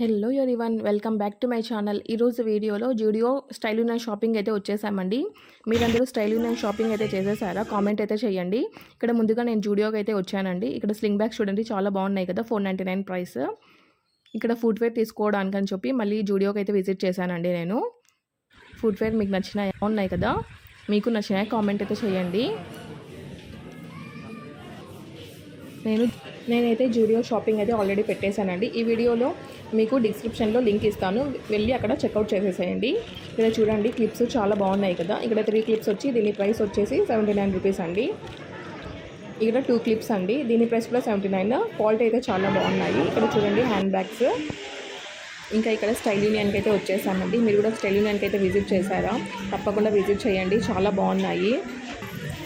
Hello everyone, welcome back to my channel. ఈరోజు వీడియోలో Zudio style union shopping అయితే వచ్చేసామండి. మీరందరూ స్టైల్ యూనియన్ షాపింగ్ అయితే చేసేసారా? కామెంట్ అయితే చేయండి. ఇక్కడ ముందుగా నేను జూడియోకి అయితే వచ్చానండి. ఇక్కడ స్లింగ్ బ్యాగ్స్ చూడండి, చాలా బాగున్నాయి కదా, 499 ప్రైస్. ఇక్కడ ఫుట్వేర్ తీసుకోవడానికి అని చెప్పి మళ్ళీ జూడియోకి అయితే విజిట్ చేశానండి నేను. ఫుట్వేర్ మీకు నచ్చినాయా? ఉన్నాయి కదా, మీకు నచ్చినాయా? కామెంట్ అయితే చేయండి. నేనైతే జూడియో షాపింగ్ అయితే ఆల్రెడీ పెట్టేశానండి. ఈ వీడియోలో మీకు డిస్క్రిప్షన్లో లింక్ ఇస్తాను, వెళ్ళి అక్కడ చెక్అవుట్ చేసేసేయండి. ఇక్కడ చూడండి, క్లిప్స్ చాలా బాగున్నాయి కదా. ఇక్కడ 3 క్లిప్స్ వచ్చి దీని ప్రైస్ వచ్చేసి 79 రూపీస్ అండి. ఇక్కడ 2 క్లిప్స్ అండి, దీని ప్రైస్ కూడా 79. క్వాలిటీ అయితే చాలా బాగున్నాయి. ఇక్కడ చూడండి హ్యాండ్ బ్యాగ్స్. ఇంకా ఇక్కడ స్టైల్ యూనియన్కి అయితే వచ్చేసామండి. మీరు కూడా స్టైల్ యూనియన్కి అయితే విజిట్ చేశారా? తప్పకుండా విజిట్ చేయండి, చాలా బాగున్నాయి.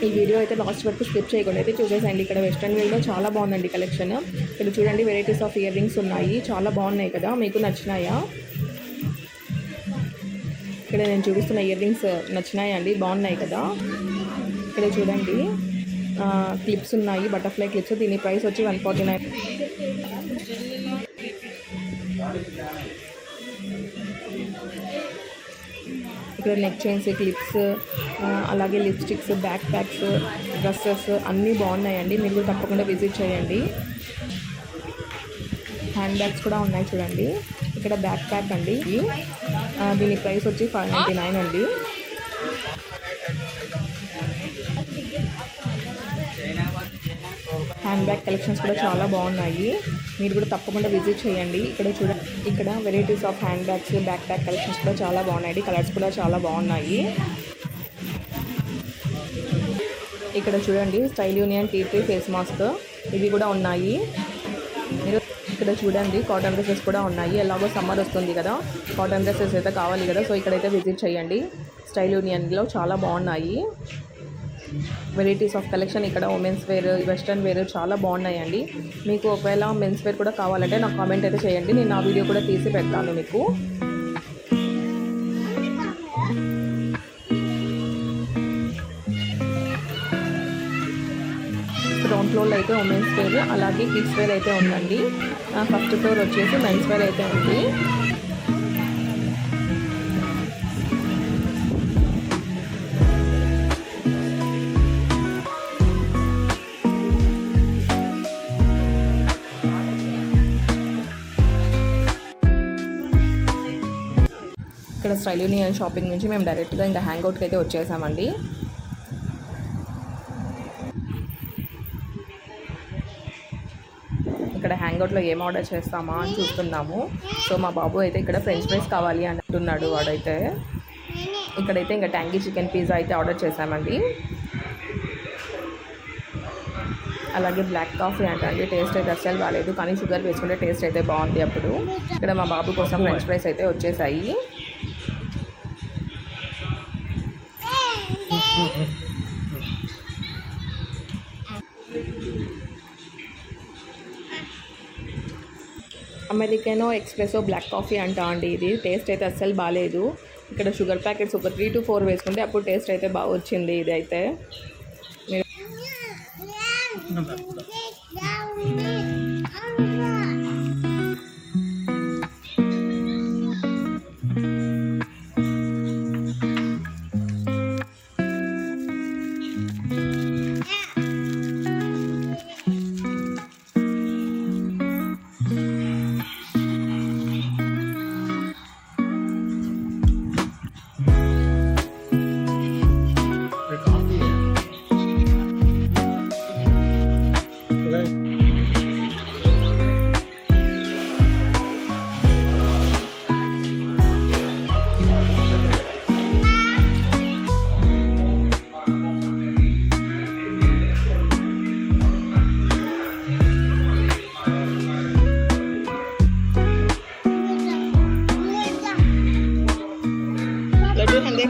ఈ వీడియో అయితే లాస్ట్ వరకు స్కిప్ చేయకుండా అయితే చూసేసండి. ఇక్కడ వెస్ట్రన్ వేర్లో చాలా బాగుందండి కలెక్షన్. ఇక్కడ చూడండి, వెరైటీస్ ఆఫ్ ఇయర్ రింగ్స్ ఉన్నాయి, చాలా బాగున్నాయి కదా, మీకు నచ్చినాయా? ఇక్కడ నేను చూపిస్తున్న ఇయర్ రింగ్స్ నచ్చినాయా అండి? బాగున్నాయి కదా. ఇక్కడ చూడండి క్లిప్స్ ఉన్నాయి, బటర్ఫ్లై క్లిప్స్. దీని ప్రైస్ వచ్చి 149. ఇక్కడ నెక్ చైన్స్, క్లిప్స్, అలాగే లిప్స్టిక్స్, బ్యాక్ ప్యాక్స్, డ్రెస్సెస్ అన్నీ బాగున్నాయండి. మీరు తప్పకుండా విజిట్ చేయండి. హ్యాండ్ బ్యాగ్స్ కూడా ఉన్నాయి చూడండి. ఇక్కడ బ్యాక్ ప్యాక్ అండి, దీని ప్రైస్ వచ్చి 599 అండి. హ్యాండ్ బ్యాగ్ కలెక్షన్స్ కూడా చాలా బాగున్నాయి, మీరు కూడా తప్పకుండా విజిట్ చేయండి. ఇక్కడ చూడండి, ఇక్కడ varieties of hand bags, backpack collections కూడా చాలా బాగున్నాయి. కలర్స్ కూడా చాలా బాగున్నాయి. ఇక్కడ చూడండి, Style Union tea tree face mask, ఇవి కూడా ఉన్నాయి. మీరు ఇక్కడ చూడండి, కాటన్ డ్రెస్సెస్ కూడా ఉన్నాయి. ఎలాగో సమ్మర్ వస్తుంది కదా, కాటన్ డ్రెస్సెస్ అయితే కావాలి కదా, సో ఇక్కడైతే విజిట్ చేయండి. స్టైల్ యూనియన్లో చాలా బాగున్నాయి వెరైటీస్ ఆఫ్ కలెక్షన్. ఇక్కడ ఉమెన్స్ వేర్, వెస్ట్రన్ వేర్ చాలా బాగున్నాయండి. మీకు ఒకవేళ మెన్స్ వేర్ కూడా కావాలంటే నాకు కామెంట్ అయితే చేయండి, నేను ఆ వీడియో కూడా తీసి పెడతాను మీకు. గ్రౌండ్ ఫ్లోర్లో అయితే ఉమెన్స్ వేర్, అలాగే కిడ్స్ వేర్ అయితే ఉందండి. ఫస్ట్ ఫ్లోర్ వచ్చేసి మెన్స్ వేర్ అయితే ఉంది. ఇక్కడ స్టైల్ యూనియన్ షాపింగ్ నుంచి మేము డైరెక్ట్గా ఇంకా హ్యాంగ్అవుట్కి అయితే వచ్చేసామండి. ఇక్కడ హ్యాంగ్అవుట్లో ఏం ఆర్డర్ చేస్తామా అని చూస్తున్నాము. సో మా బాబు అయితే ఇక్కడ ఫ్రెంచ్ ఫ్రైస్ కావాలి అంటున్నాడు వాడైతే. ఇక్కడైతే ఇంకా ట్యాంగీ చికెన్ పిజ్జా అయితే ఆర్డర్ చేసామండి. అలాగే బ్లాక్ కాఫీ అంటండి, టేస్ట్ అయితే అస్సలు బాగాలేదు, కానీ షుగర్ వేసుకుంటే టేస్ట్ అయితే బాగుంది. అప్పుడు ఇక్కడ మా బాబు కోసం ఫ్రెంచ్ ఫ్రైస్ అయితే వచ్చేసాయి. అమెరికానో ఎక్స్ప్రెసో బ్లాక్ కాఫీ అండి. ఇది టేస్ట్ అయితే అస్సలు బాగాలేదు. ఇక్కడ షుగర్ ప్యాకెట్స్ ఒక 3 to 4 వేసుకుంటే అప్పుడు టేస్ట్ అయితే బాగా వచ్చింది. ఇది అయితే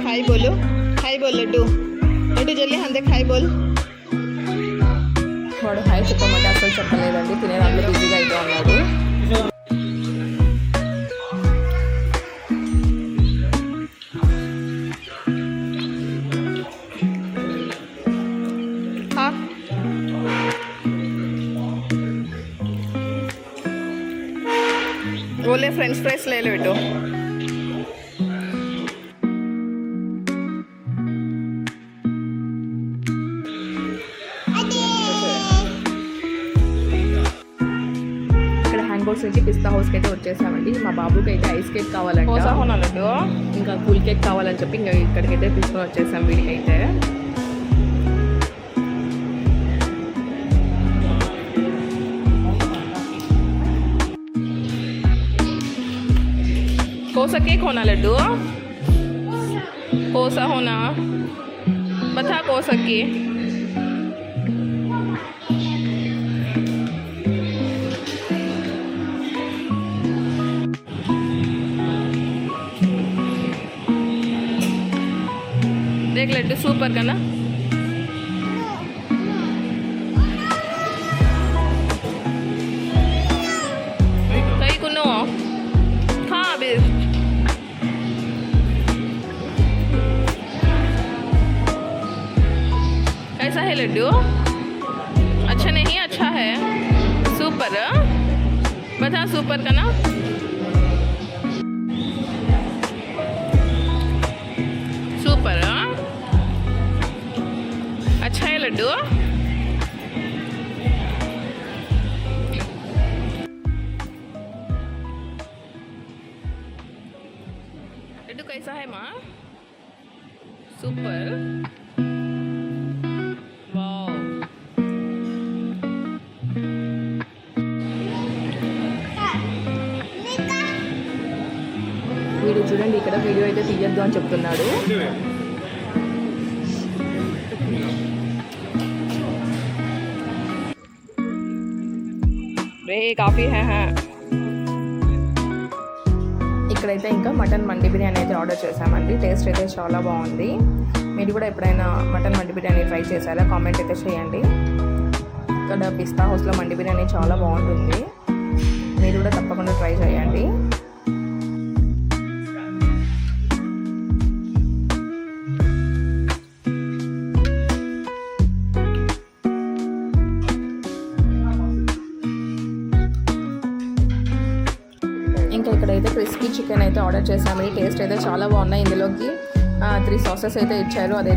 हाय बोलो, हाय बोल लड्डू, लड्डू जल्दी हम देख हाय बोल. వాడు హాయ్ చెప్పమంటే అసలు చెప్పలేదండి, తినే దాంట్లో బిజీగా అయితే ఉన్నాడు. वो बोले फ्रेंच फ्राइज ले लो बेटो। ఇక్కడ హ్యాండ్ బోట్స్ నుంచి పిస్తా హౌస్కి అయితే వచ్చేసామండి. మా బాబుకి అయితే ఐస్ కేక్ కావాలంటే ఇంకా కూల్ కేక్ కావాలని చెప్పి ఇంకా ఇక్కడికైతే తీసుకొని వచ్చేసాం వీడికైతే. कौन-सा केक होना लड्डू? कौन-सा होना? बता कौन-सा केक? देख लड्डू सूपर का ना? कहीं कुनो खा अभी कैसा है लड्डू? अच्छा नहीं अच्छा है सुपर बता सुपर का ना सुपर अच्छा है लड्डू लड्डू कैसा है माँ सुपर వీడు చూడండి ఇక్కడ వీడియో అయితే తీయద్దు అని చెప్తున్నాడు. రే కాఫీ హే ఇక్కడైతే ఇంకా మటన్ మండి బిర్యానీ అయితే ఆర్డర్ చేసామండి. టేస్ట్ అయితే చాలా బాగుంది. మీరు కూడా ఎప్పుడైనా మటన్ మండి బిర్యానీ ట్రై చేశారా? కామెంట్ అయితే చేయండి. ఇక్కడ పిస్తా హౌస్లో మండి బిర్యానీ చాలా బాగుంటుంది. మీరు కూడా తప్పకుండా ట్రై చేయండి. ఇంకా ఇక్కడైతే క్రిస్పీ చికెన్ అయితే ఆర్డర్ చేసాము. టేస్ట్ అయితే చాలా బాగున్నాయి. ఇందులోకి 3 సాసెస్ అయితే ఇచ్చారు. అదే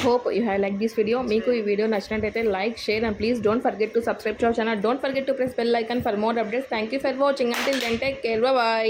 hope you have liked this video. మీకు ఈ వీడియో నచ్చినట్లయితే like share and please don't forget to subscribe to our channel. Don't forget to press bell icon for more updates. Thank you for watching. Until then take care. By.